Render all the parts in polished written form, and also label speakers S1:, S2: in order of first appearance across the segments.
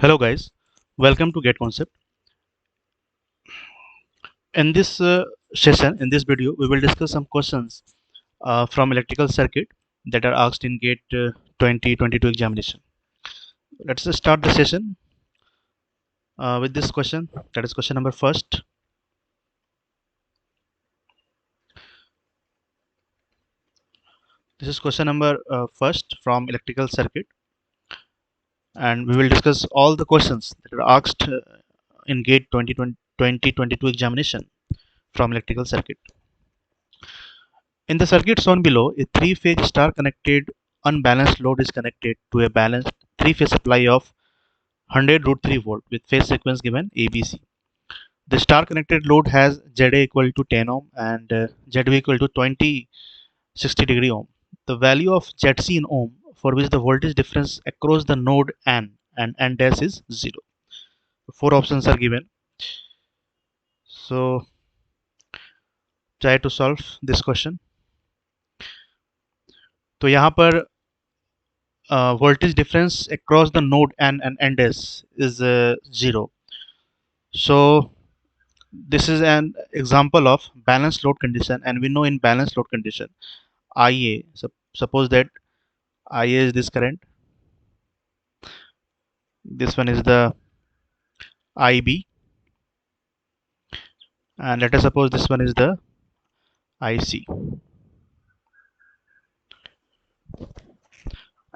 S1: Hello guys, welcome to Get Concept. In this session, in this video, we will discuss some questions from electrical circuit that are asked in GATE 2022 examination. Let's start the session with this question. That is question number first. This is question number first from electrical circuit, and we will discuss all the questions that are asked in GATE 2022 examination from electrical circuit. In the circuit shown below, a three-phase star-connected unbalanced load is connected to a balanced three-phase supply of 100 root 3 volt with phase sequence given ABC. The star-connected load has ZA equal to 10 ohm and ZB equal to 2060 degree ohm. The value of ZC in ohm for which the voltage difference across the node N and N dash is 0. Four options are given. So try to solve this question. तो यहाँ पर voltage difference across the node N and N dash is 0. So this is an example of balanced load condition, and we know in balanced load condition IA, suppose that IA is this current, this one is the IB, and let us suppose this one is the IC,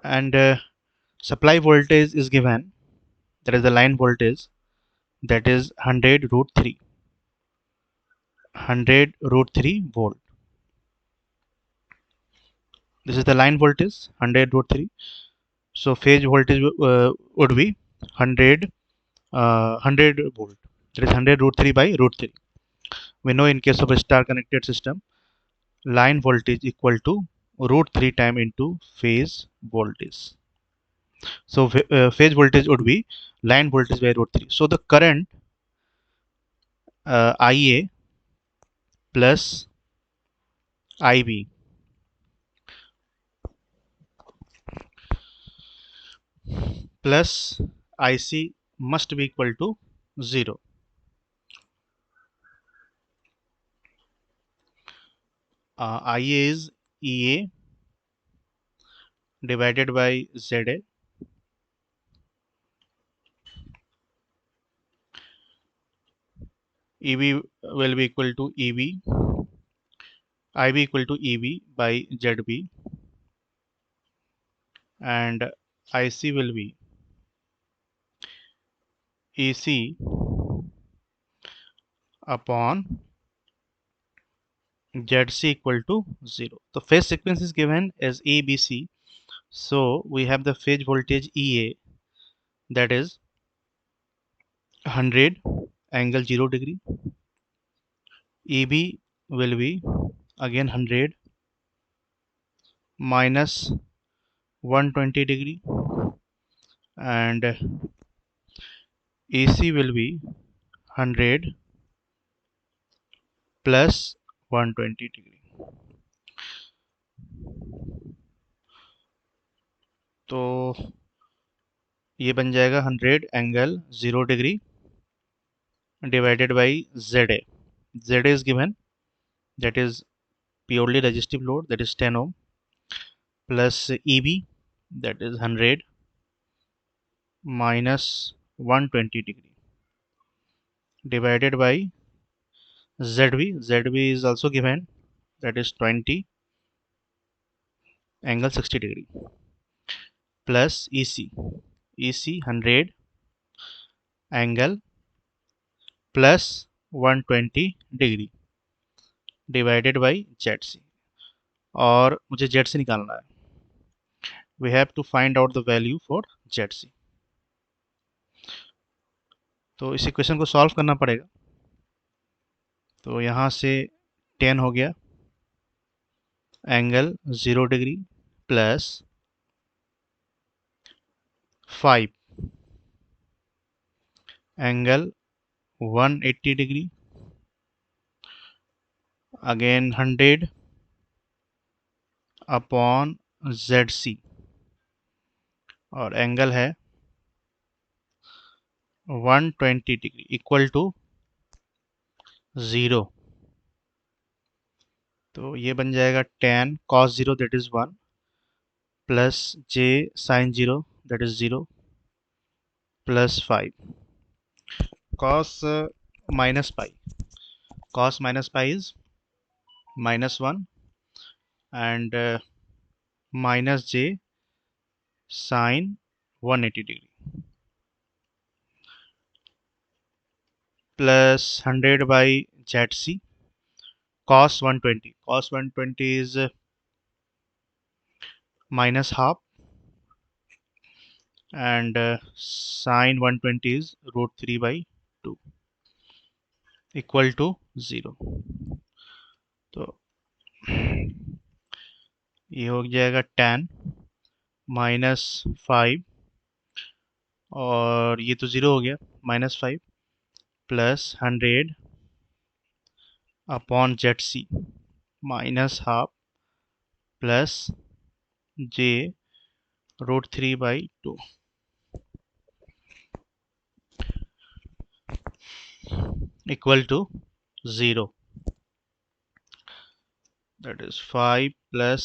S1: and supply voltage is given, that is the line voltage, that is 100 root 3 volt. This is the line voltage 100 root 3. So phase voltage would be 100 volt, that is 100 root 3 by root 3. We know in case of a star connected system, line voltage equal to root 3 time into phase voltage. So phase voltage would be line voltage by root 3. So the current IA plus IB plus IC must be equal to 0. IA is EA divided by ZA. EB will be equal to EB, IB equal to EB by ZB, and IC will be EC upon ZC equal to 0. The phase sequence is given as ABC. So we have the phase voltage EA, that is 100 angle 0 degree. EB will be again 100 minus 120 degree, and AC will be 100 plus 120 degree. तो ये बन जाएगा 100 angle 0 degree divided by ZA. ZA is given, that is purely resistive load, that is 10 ohm, plus EB, that is 100 minus 120 degree divided by ZB. ZB is also given, that is 20 angle 60 degree, plus EC. EC 100 angle plus 120 degree divided by ZC. और मुझे ZC निकालना है. We have to find out the value for ZC. तो इस equation को solve करना पड़ेगा. तो यहाँ से 10 हो गया angle 0 degree plus 5 angle 180 degree, again 100 upon ZC, और एंगल है 120 डिग्री इक्वल टू 0। तो ये बन जाएगा tan cos 0 that is 1 plus j sin 0 that is 0 plus 5 cos minus pi. Cos minus pi is minus 1 and minus j sin 180 degree plus 100 by zc cos 120. Cos 120 is minus half and sin 120 is root 3 by 2 equal to 0। तो ये हो जाएगा tan -5 और ये तो 0 हो गया -5 plus 100 upon ZC minus half plus j root 3 by 2 equal to 0। That is 5 plus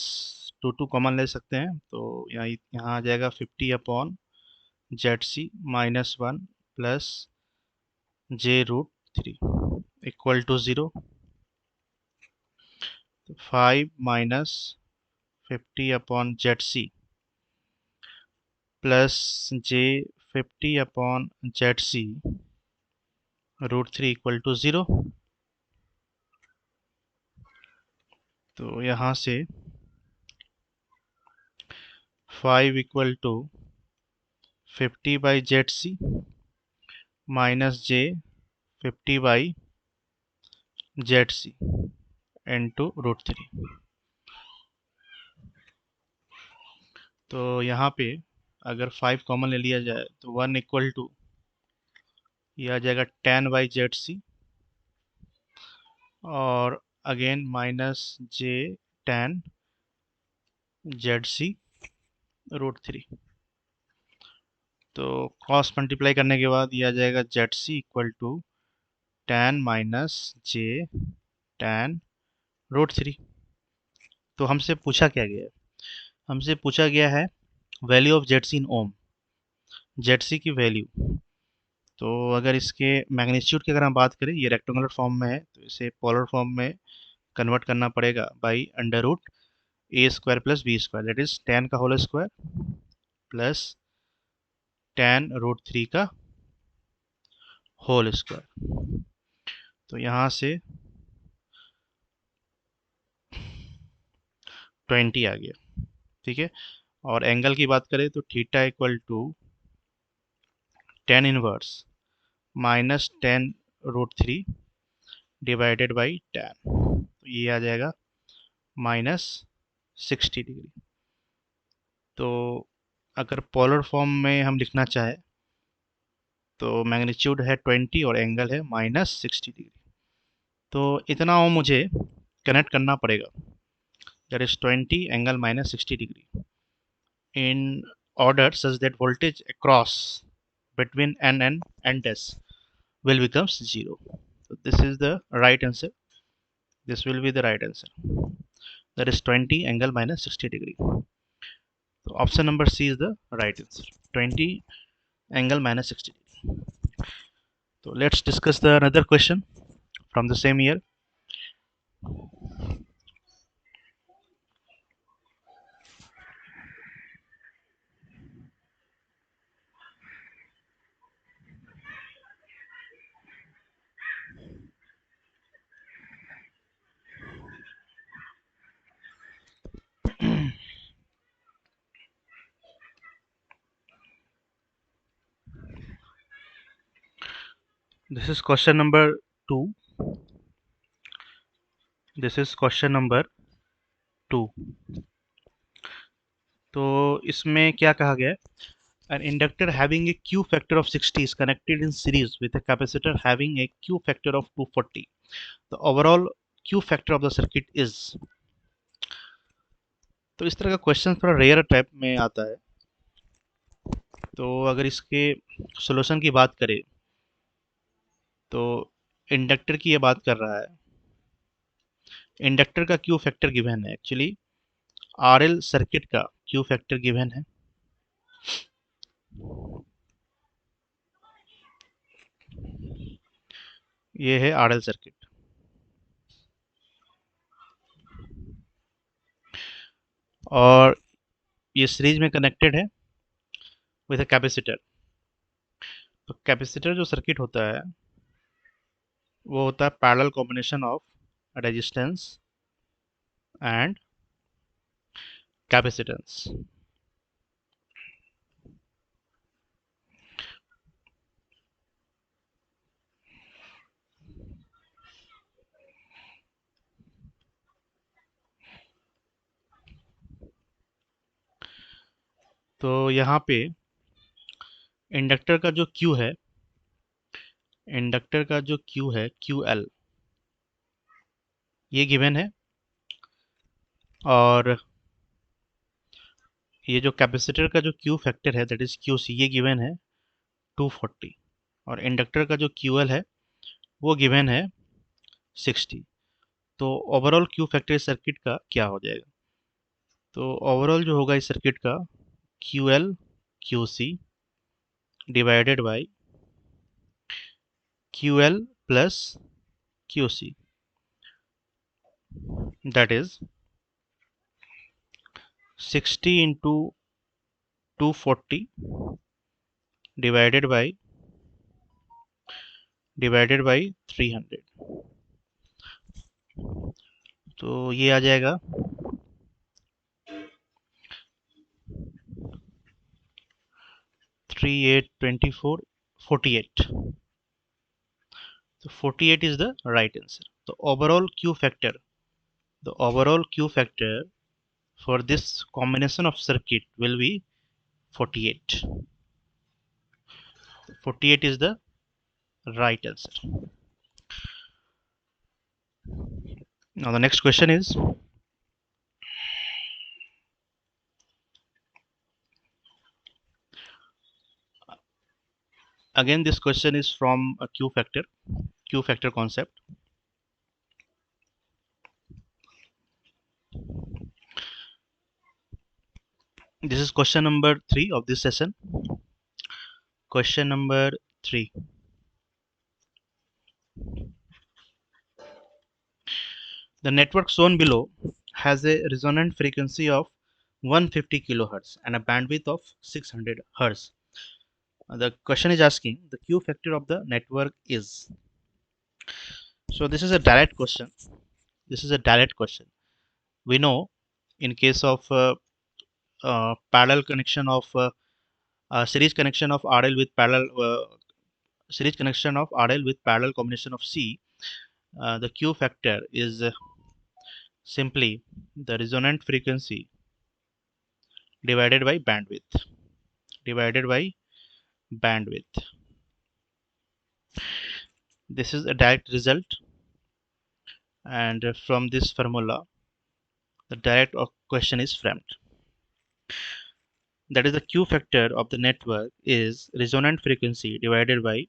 S1: 2 common ले सकते हैं तो यहाँ आ जाएगा 50 upon ZC minus 1 plus j root 3 equal to 0। 5 minus 50 upon ZC plus j 50 upon ZC root 3 equal to 0। तो यहाँ से 5 equal to 50 by ZC minus j 50 by ZC into root 3। तो यहाँ पे अगर 5 कॉमन ले लिया जाए तो 1 इक्वल टू ये आ जाएगा tan बाई ZC और again minus j tan ZC root 3। तो क्रॉस मल्टीप्लाई करने के बाद ये आ जाएगा ZC equal to tan minus j tan root 3। तो हमसे पूछा क्या गया है? हमसे पूछा गया है value of ZC in ohm, ZC की वैल्यू। तो अगर इसके मैग्नीट्यूड की अगर हम बात करें, ये रेक्टेंगुलर फॉर्म में है तो इसे पोलर फॉर्म में कन्वर्ट करना पड़ेगा by under root A square plus B square that is tan का whole square plus tan root 3 का होल स्क्वायर। तो यहाँ से 20 आ गया, ठीक है। और एंगल की बात करें तो theta equal to tan inverse minus tan root 3 divided by tan। तो ये आ जाएगा माइनस 60 डिग्री। तो अगर पोलर फॉर्म में हम लिखना चाहे तो मैग्नीट्यूड है 20 और एंगल है माइनस 60 डिग्री। तो इतना वो मुझे कनेक्ट करना पड़ेगा, that is 20 angle minus 60 degree in order such that voltage across between N and S will becomes 0. So this is the right answer. This will be the right answer. That is 20 angle minus 60 degree. So option number C is the right answer. 20 angle minus 60 degree. So let's discuss the another question from the same year. This is question number 2. This is question number 2. तो इसमें क्या कहा गया है? An inductor having a Q factor of 60 is connected in series with a capacitor having a Q factor of 240. The overall Q factor of the circuit is. तो इस तरह का क्वेश्चन थोड़ा रेयर टाइप में आता है। तो अगर इसके सॉल्यूशन की बात करें तो इंडक्टर की ये बात कर रहा है। इंडक्टर का क्यू फैक्टर गिवन है, एक्चुअली आरएल सर्किट का क्यू फैक्टर गिवन है। ये है आरएल सर्किट और ये सीरीज में कनेक्टेड है विद अ कैपेसिटर। तो कैपेसिटर जो सर्किट होता है वो होता है parallel combination of resistance and capacitance. तो यहाँ पे इंडक्टर का जो क्यू है, इंडक्टर का जो क्यू है क्यू एल, ये गिवन है। और ये जो कैपेसिटर का जो क्यू फैक्टर है दैट इज क्यू सी, ये गिवन है 240। और इंडक्टर का जो क्यू एल है वो गिवन है 60। तो ओवरऑल क्यू फैक्टर इस सर्किट का क्या हो जाएगा? तो ओवरऑल जो होगा इस सर्किट का Q L Q C divided by Q L plus Q C, that is 60 into 240 divided by 300। तो ये आ जाएगा 3824 48। So 48 is the right answer. The overall Q factor for this combination of circuit will be 48. 48 is the right answer. Now the next question is, again this question is from a Q factor concept. This is question number 3 of this session. Question number 3. The network shown below has a resonant frequency of 150 kilohertz and a bandwidth of 600 hertz. The question is asking the Q factor of the network is. So this is a direct question. We know in case of parallel connection of series connection of RL with parallel combination of C, the Q factor is simply the resonant frequency divided by bandwidth. This is a direct result, and from this formula the direct question is framed. That is, the Q factor of the network is resonant frequency divided by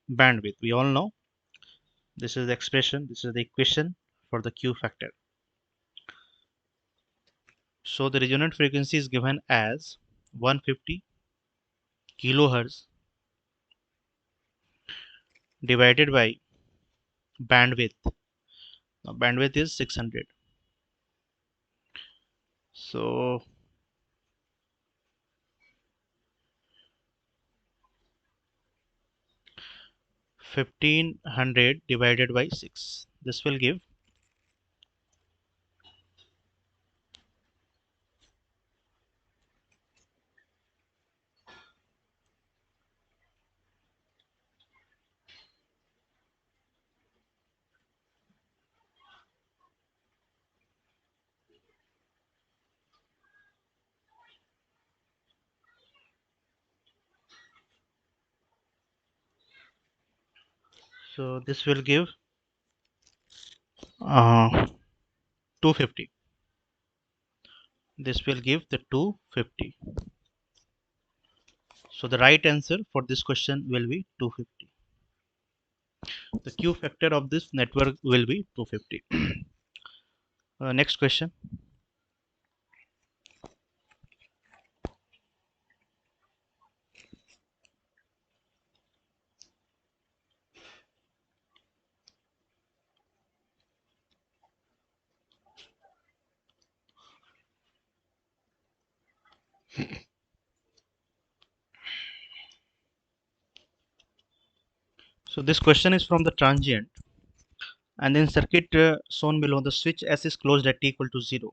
S1: bandwidth. We all know this is the expression, this is the equation for the Q factor. So the resonant frequency is given as 150 kilohertz divided by bandwidth. Now bandwidth is 600. So 1500 divided by 6. This will give 250. This will give the 250. So the right answer for this question will be 250. The Q factor of this network will be 250. Next question. So this question is from the transient, and in circuit shown below, the switch S is closed at t equal to 0.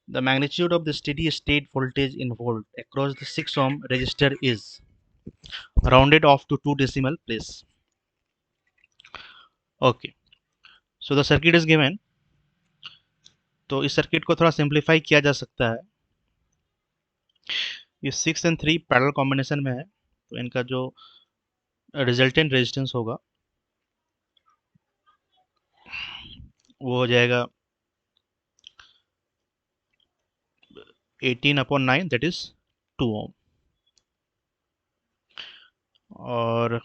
S1: The magnitude of the steady state voltage in volt across the 6 ohm resistor is rounded off to 2 decimal place. Okay, so the circuit is given. तो इस circuit को थोड़ा simplify किया जा सकता है. ये 6 and 3 parallel combination में है, तो इनका जो रिजल्टेंट रेजिस्टेंस होगा वो हो जाएगा 18/9, दैट इज 2 ओम. और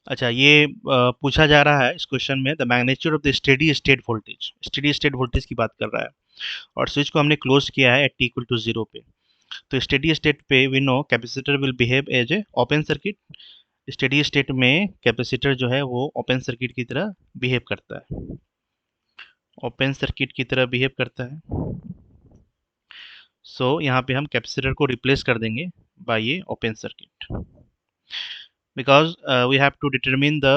S1: अच्छा, ये पूछा जा रहा है इस क्वेश्चन में, the magnitude of the steady state voltage की बात कर रहा है, और स्विच को हमने क्लोज किया है एट टी इक्वल टू 0 पे. तो स्टेडी स्टेट पे we know capacitor will behave as a open circuit. Steady state में कैपेसिटर जो है वो ओपन सर्किट की तरह बिहेव करता है, ओपन सर्किट की तरह बिहेव करता है. सो यहाँ पे हम कैपेसिटर को रिप्लेस कर देंगे बाय ये open circuit, because we have to determine the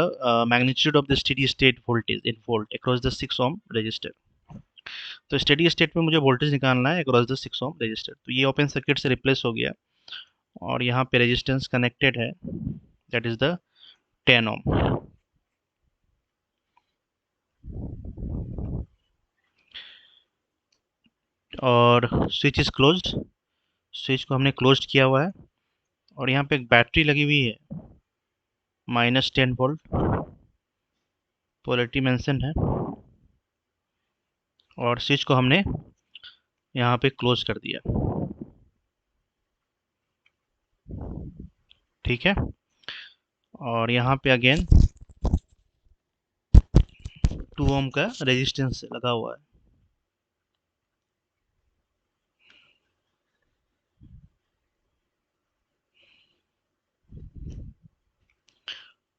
S1: magnitude of the steady state voltage in volt across the 6 ohm resistor. तो स्टेडी स्टेट में मुझे वोल्टेज निकालना है अक्रॉस द 6 ओम रेजिस्टर. तो ये ओपन सर्किट से रिप्लेस हो गया, और यहाँ पे रेजिस्टेंस कनेक्टेड है, दैट इज द 10 ओम. और स्विच इज क्लोज्ड, स्विच को हमने क्लोज्ड किया हुआ है, और यहाँ पे एक बैटरी लगी हुई है -10 वोल्ट, पोलैरिटी मेंशन है, और स्विच को हमने यहाँ पे क्लोज कर दिया. ठीक है, और यहाँ पे अगेन 2 ओम का रेजिस्टेंस लगा हुआ है.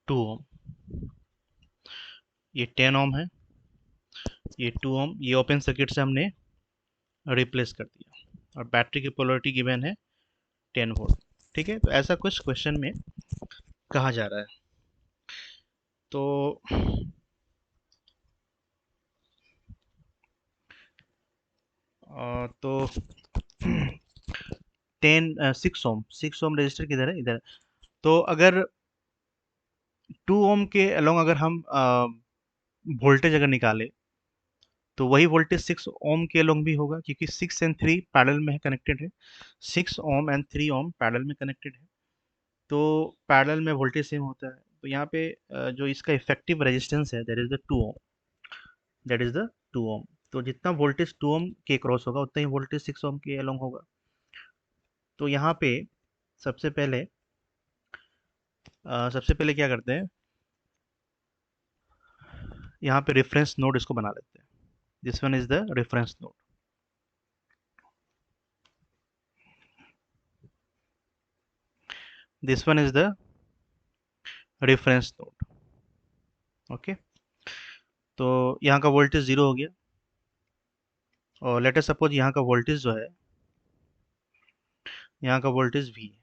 S1: टू ओम, ये 10 ओम है, ये 2 ओम, ये ओपन सर्किट से हमने रिप्लेस कर दिया, और बैटरी की पोलैरिटी गिवन है 10 वोल्ट. ठीक है, तो ऐसा कुछ क्वेश्चन में कहा जा रहा है. तो तो 6 ओम रजिस्टर किधर है, इधर. तो अगर 2 ओम के अलोंग अगर हम वोल्टेज अगर निकाले, तो वही वोल्टेज 6 ओम के अलोंग भी होगा, क्योंकि 6 एंड 3 पैरेलल में है, कनेक्टेड है. 6 ओम एंड 3 ओम पैरेलल में कनेक्टेड है, तो पैरेलल में वोल्टेज सेम होता है. तो यहाँ पे जो इसका इफेक्टिव रेजिस्टेंस है, that is the 2 ohm, that is the 2 ohm. तो जितना वोल्टेज 2 ओम के क्रॉस होगा, उतना ही वोल्टेज 6 ओम के अलोंग होगा. तो यहाँ पे सबसे पहले क्या करते हैं, यहाँ पे रेफरेंस नोड इसको बना लेते हैं. This one is the reference node. This one is the reference node. Okay, तो यहाँ का वोल्टेज 0 हो गया, और लेट अस सपोज यहाँ का वोल्टेज जो है, यहाँ का वोल्टेज V है.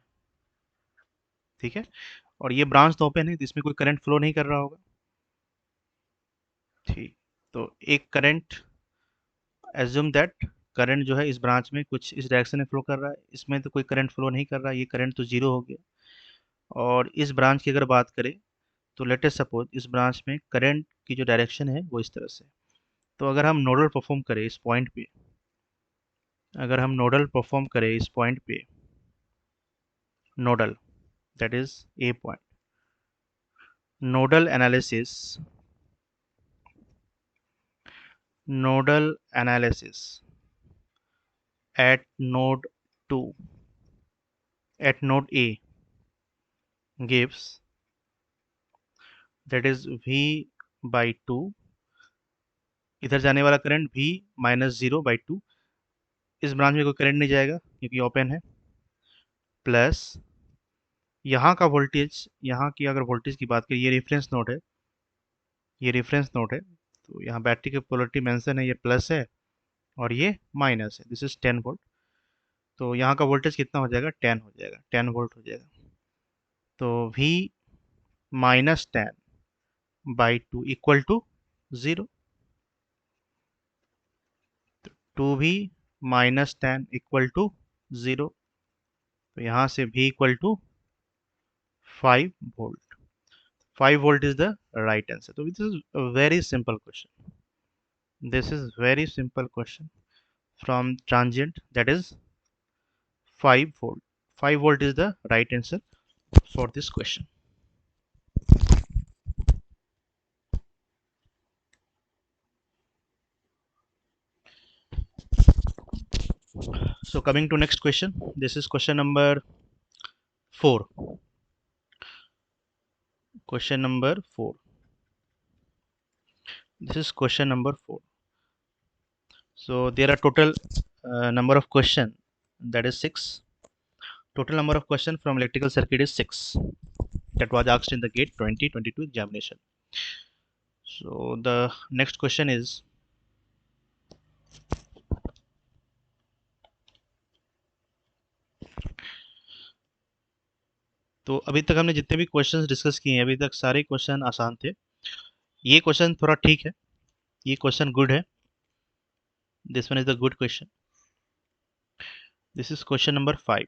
S1: ठीक है, और ये ब्रांच तो ओपन है, तो इसमें कोई करंट फ्लो नहीं कर रहा होगा. ठीक, तो एक करंट, एज्यूम दैट करंट जो है इस ब्रांच में कुछ इस डायरेक्शन में फ्लो कर रहा है, इसमें तो कोई करंट फ्लो नहीं कर रहा है, ये करंट तो 0 हो गया. और इस ब्रांच की अगर बात करें, तो लेट अस सपोज इस ब्रांच में करंट की जो डायरेक्शन है वो इस तरह से. तो अगर हम नोडल परफॉर्म करें इस पॉइंट पे, अगर हम नोडल परफॉर्म करें इस पॉइंट पे, nodal, that is a point, nodal analysis, nodal analysis at node 2, at node A gives that is V by two, इधर जाने वाला current V minus zero by two, इस ब्रांच में कोई करंट नहीं जाएगा क्योंकि ओपन है, प्लस यहाँ का वोल्टेज, यहाँ की अगर वोल्टेज की बात करें, ये रेफरेंस नोड है, ये रेफरेंस नोड है, तो यहाँ बैटरी की पोलरिटी मेंशन है, ये प्लस है और ये माइनस है, दिस इज 10 वोल्ट। तो यहाँ का वोल्टेज कितना हो जाएगा, 10 हो जाएगा, 10 वोल्ट हो जाएगा। तो V minus 10/2 equal to 0। Two V minus 10 equal to 0। तो यहाँ से V equal to 5 volt. 5 volt is the right answer. तो this is a very simple question. This is very simple question from transient, that is 5 volt. 5 volt is the right answer for this question. So coming to next question, this is question number 4. Question number 4. This is question number 4. So there are total number of question, that is 6. Total number of question from electrical circuit is 6. That was asked in the GATE 2022 examination. So the next question is, तो अभी तक हमने जितने भी questions discuss किए हैं अभी तक सारे क्वेश्चन आसान थे। ये क्वेश्चन थोड़ा ठीक है, ये क्वेश्चन गुड है, this one is the good question. This is question number 5।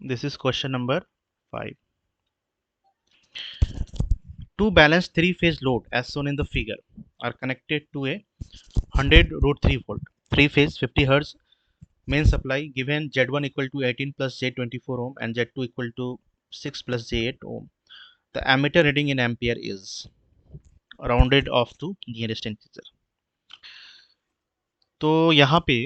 S1: This is question number 5। Two balanced three-phase load as shown in the figure are connected to a 100 root 3 volt three-phase 50 hertz main supply given Z1 equal to 18 plus J24 ohm and Z2 equal to 6 plus J8 ohm. The ammeter reading in ampere is rounded off to nearest integer. तो यहाँ पे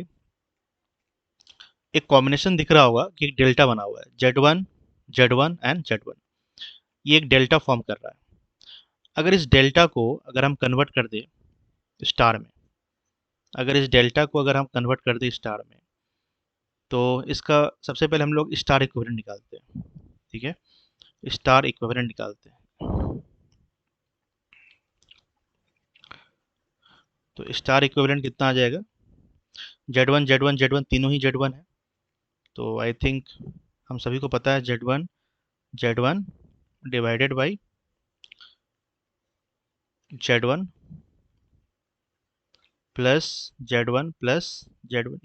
S1: एक combination दिख रहा होगा कि एक delta बना हुआ है, Z1 एंड Z1, ये एक डेल्टा फॉर्म कर रहा है। अगर इस डेल्टा को अगर हम कन्वर्ट कर दें स्टार में, अगर इस डेल्टा को अगर हम कन्वर्ट कर दें स्टार में, तो इसका सबसे पहले हम लोग स्टार इक्विवेलेंट निकालते हैं। ठीक है, स्टार इक्विवेलेंट निकालते हैं। तो स्टार इक्विवेलेंट कितना आ जाएगा, Z1 तीनों ही Z1 है, तो आई थिंक हम सभी को पता है Z1 divided by Z1 plus Z1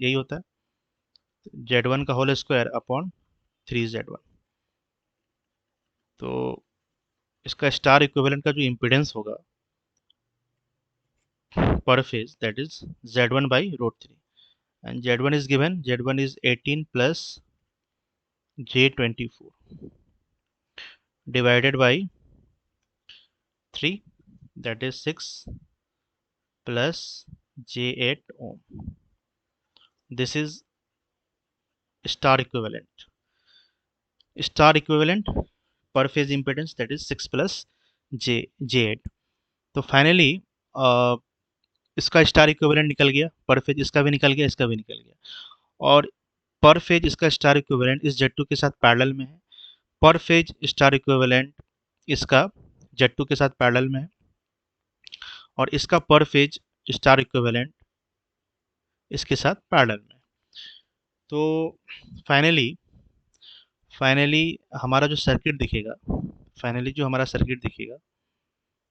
S1: यही होता है, Z1 का होल स्क्वायर अपॉन 3Z1। तो इसका स्टार इक्विवेलेंट का जो इम्पीडेंस होगा per phase, that is Z1 by root 3, and Z1 is given, Z1 is 18 plus J24 divided by 3, that is 6 plus J8 ohm. This is star equivalent. Star equivalent per phase impedance, that is 6 plus J8. तो finally इसका star equivalent निकल गया, पर phase इसका भी निकल गया, इसका भी निकल गया, और पर फेज इसका स्टार इक्विवेलेंट इस Z2 के साथ पैरेलल में है, पर फेज स्टार इक्विवेलेंट इसका Z2 के साथ पैरेलल में है, और इसका पर फेज स्टार इक्विवेलेंट इसके साथ पैरेलल में। तो फाइनली हमारा जो सर्किट दिखेगा, फाइनली जो हमारा सर्किट दिखेगा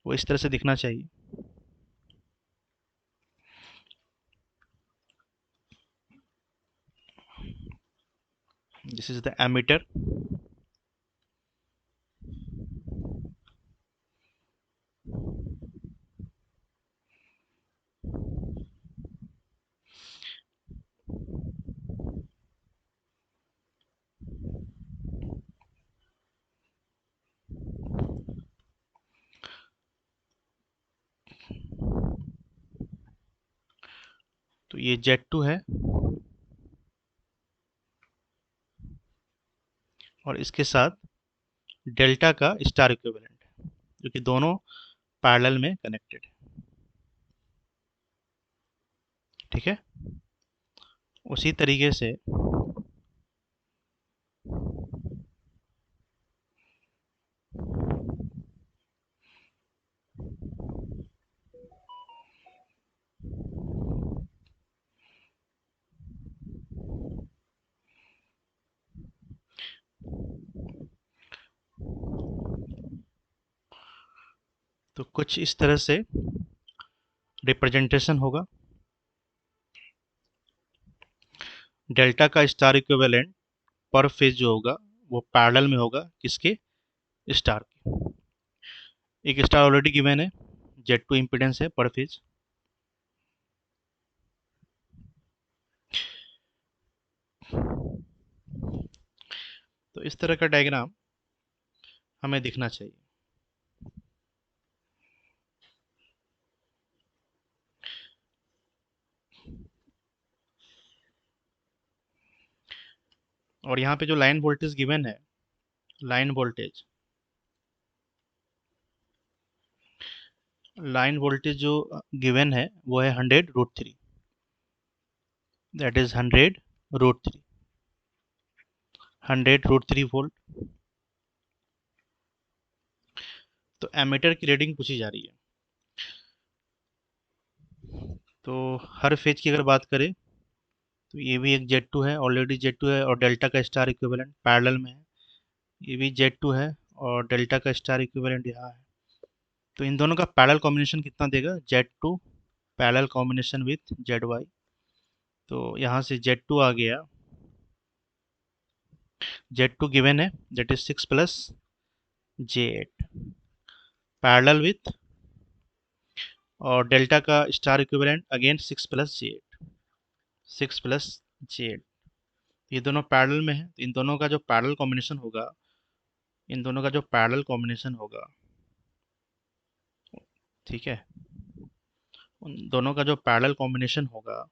S1: वो इस तरह से दिखना चाहिए। दिस इज द एमीटर, तो ये Z2 है और इसके साथ डेल्टा का स्टार इक्विवेलेंट है, जो कि दोनों पैरेलल में कनेक्टेड है। ठीक है, उसी तरीके से तो कुछ इस तरह से रिप्रेजेंटेशन होगा। डेल्टा का स्टार इक्विवेलेंट पर फेज जो होगा वो पैरेलल में होगा किसके, स्टार के। एक स्टार ऑलरेडी गिवन है, Z2 इम्पीडेंस है पर फेज। तो इस तरह का डायग्राम हमें दिखना चाहिए। और यहाँ पे जो लाइन वोल्टेज गिवन है, लाइन वोल्टेज जो गिवन है वो है 100√3, दैट इज 100√3, 100√3 वोल्ट। तो एमीटर की रीडिंग पूछी जा रही है। तो हर फेज की अगर बात करें तो ये भी एक Z2 है, ऑलरेडी Z2 है, और डेल्टा का स्टार इक्विवेलेंट पैरेलल में है। ये भी Z2 है और डेल्टा का स्टार इक्विवेलेंट यहाँ है। तो इन दोनों का पैरेलल कॉम्बिनेशन कितना देगा, Z2 parallel combination with ZY। तो यहाँ से Z2 आ गया, Z2 गिवन है, that is 6 plus J8 parallel with, और डेल्टा का star equivalent again 6 plus J8, 6 plus J8। ये दोनों पैरेलल में है, तो इन दोनों का जो पैरेलल कॉम्बिनेशन होगा, इन दोनों का जो पैरेलल कॉम्बिनेशन होगा, ठीक है, उन दोनों का जो पैरेलल कॉम्बिनेशन होगा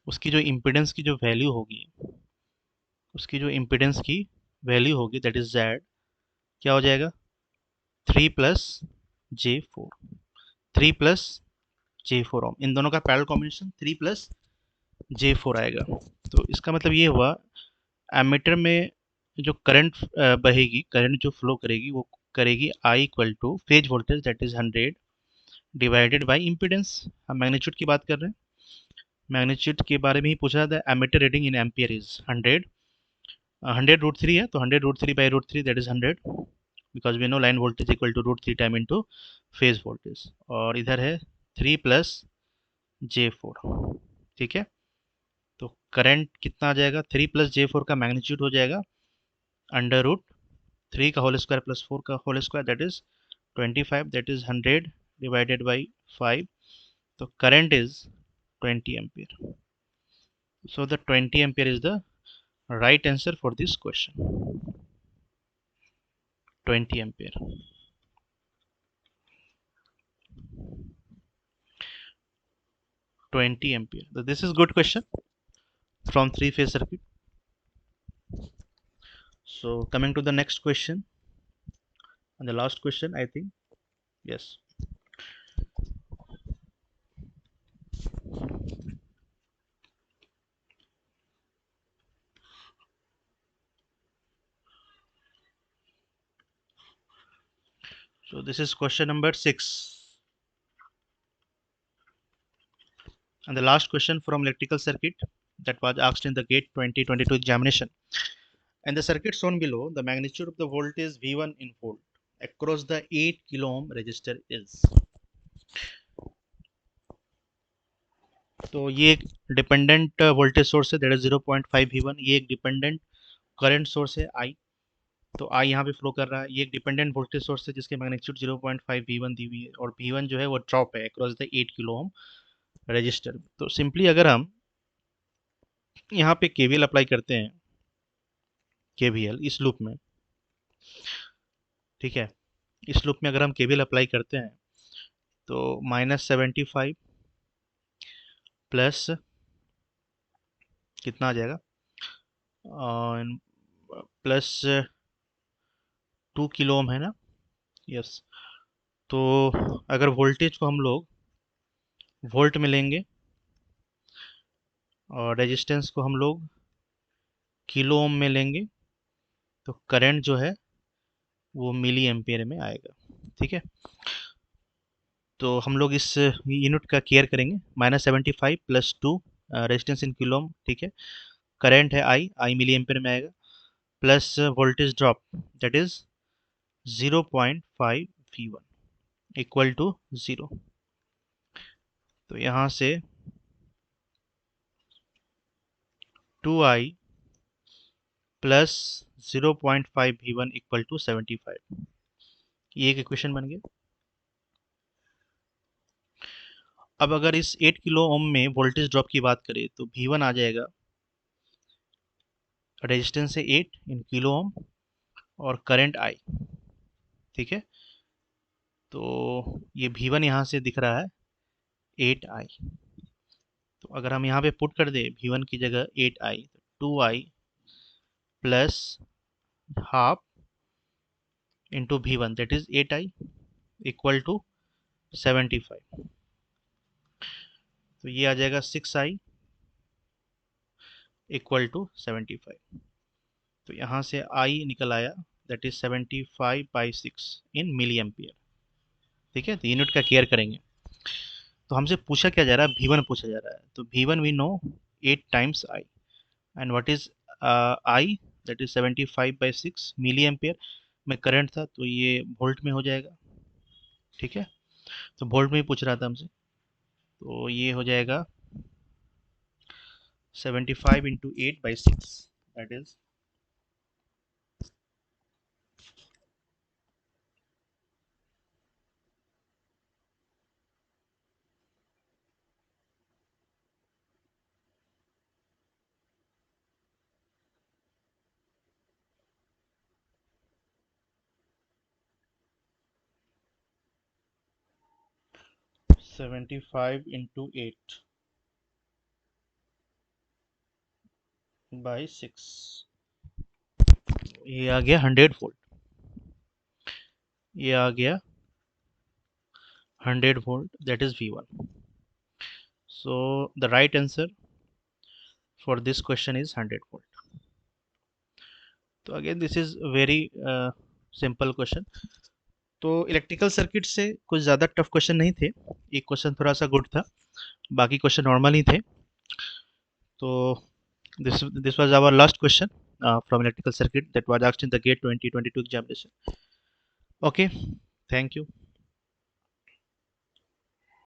S1: उसकी जो इम्पीडेंस की जो वैल्यू होगी, उसकी जो इम्पीडेंस की वैल्यू होगी दैट इज Z, क्या हो जाएगा, 3 प्लस J4, 3 प्लस J4 ओम। इन दोनों का पैरेलल कॉम्बिनेशन 3 प्लस J4 आएगा। तो इसका मतलब ये हुआ, एमीटर में जो करंट बहेगी, करंट जो फ्लो करेगी वो करेगी I equal two phase voltage that is 100 divided by impedance. हम मैग्नीट्यूड की बात कर रहे हैं, मैग्नीट्यूड के बारे में ही पूछा था। Ammeter reading in ampere is 100, 100√3 है, तो 100√3/√3 that is 100, because we know line voltage equal to √3 time into phase voltage. और इधर है 3 प्लस J4। ठीक है, तो करंट कितना आ जाएगा, 3 प्लस J4 का मैग्नीट्यूड हो जाएगा √3 का होल स्क्वायर प्लस 4 का whole square that is 25, that is 100 divided by 5। तो current is 20 ampere. So the 20 ampere is the right answer for this question. 20 ampere. 20 ampere. So this is good question from three-phase circuit. So coming to the next question and the last question, I think. Yes. So this is question number 6 and the last question from electrical circuit that was asked in the GATE 2022 examination. And the circuit shown below, the magnitude of the voltage V1 in volt across the 8 kilo ohm resistor is. तो ये एक dependent voltage source है, that is 0.5 V1। ये एक dependent current source है I, तो I यहाँ पे फ्लो कर रहा है। ये एक डिपेंडेंट वोल्टेज सोर्स है जिसकी मैग्नीट्यूड 0.5 V1 दी हुई है, और V1 जो है वो ड्रॉप है across the 8 kilo ohm resistor. तो सिंपली अगर हम यहाँ पे KVL अप्लाई करते हैं, KVL इस लूप में, ठीक है, इस लूप में अगर हम KVL अप्लाई करते हैं तो -75 प्लस कितना आ जाएगा, प्लस 2 किलो ओम है ना? यस। तो अगर वोल्टेज को हम लोग वोल्ट में लेंगे और रेजिस्टेंस को हम लोग किलो ओम में लेंगे, तो करंट जो है वो मिली एम्पियर में आएगा। ठीक है, तो हम लोग इस यूनिट का केयर करेंगे। -75 + 2 रेजिस्टेंस इन किलो ओम। ठीक है, करंट है आई मिली एम्पियर में आएगा, plus voltage drop that is 0.5 V1 equal to 0। तो यहाँ से 2I plus 0.5 V1 equal to 75, ये एक इक्वेशन बन गया। अब अगर इस 8 किलो ओम में वोल्टेज ड्रॉप की बात करें तो V1 आ जाएगा, रेजिस्टेंस है 8 इन किलो ओम और करंट I। ठीक है, तो ये V1 यहाँ से दिख रहा है 8I। तो अगर हम यहाँ पे पुट कर दें V1 की जगह 8I, तो 2I plus half into V1 that is 8I equal to 75। तो ये आ जाएगा 6I इक्वल टू 75। तो यहाँ से I निकल आया that is 75/6 in milli ampere. ठीक है, तो यूनिट का केयर करेंगे। तो हमसे पूछा क्या जा रहा है, V1 पूछा जा रहा है। तो V1 we know 8 times I, and what is I that is 75/6 milli ampere में करंट था, तो ये वोल्ट में हो जाएगा। ठीक है, तो वोल्ट में ही पूछ रहा था हमसे, तो ये हो जाएगा 75 इंटू 8/6 दैट इज 75 इंटू 8/6, ये आ गया 100 वोल्ट। ये आ गया 100 volt that is V1। So the right answer for this question is 100 volt. तो again this is very simple question. तो इलेक्ट्रिकल सर्किट से कुछ ज़्यादा टफ क्वेश्चन नहीं थे, एक क्वेश्चन थोड़ा सा गुड था, बाकी क्वेश्चन नॉर्मल ही थे। तो this was our last question from electrical circuit that was asked in the GATE 2022 examination. Okay, thank you.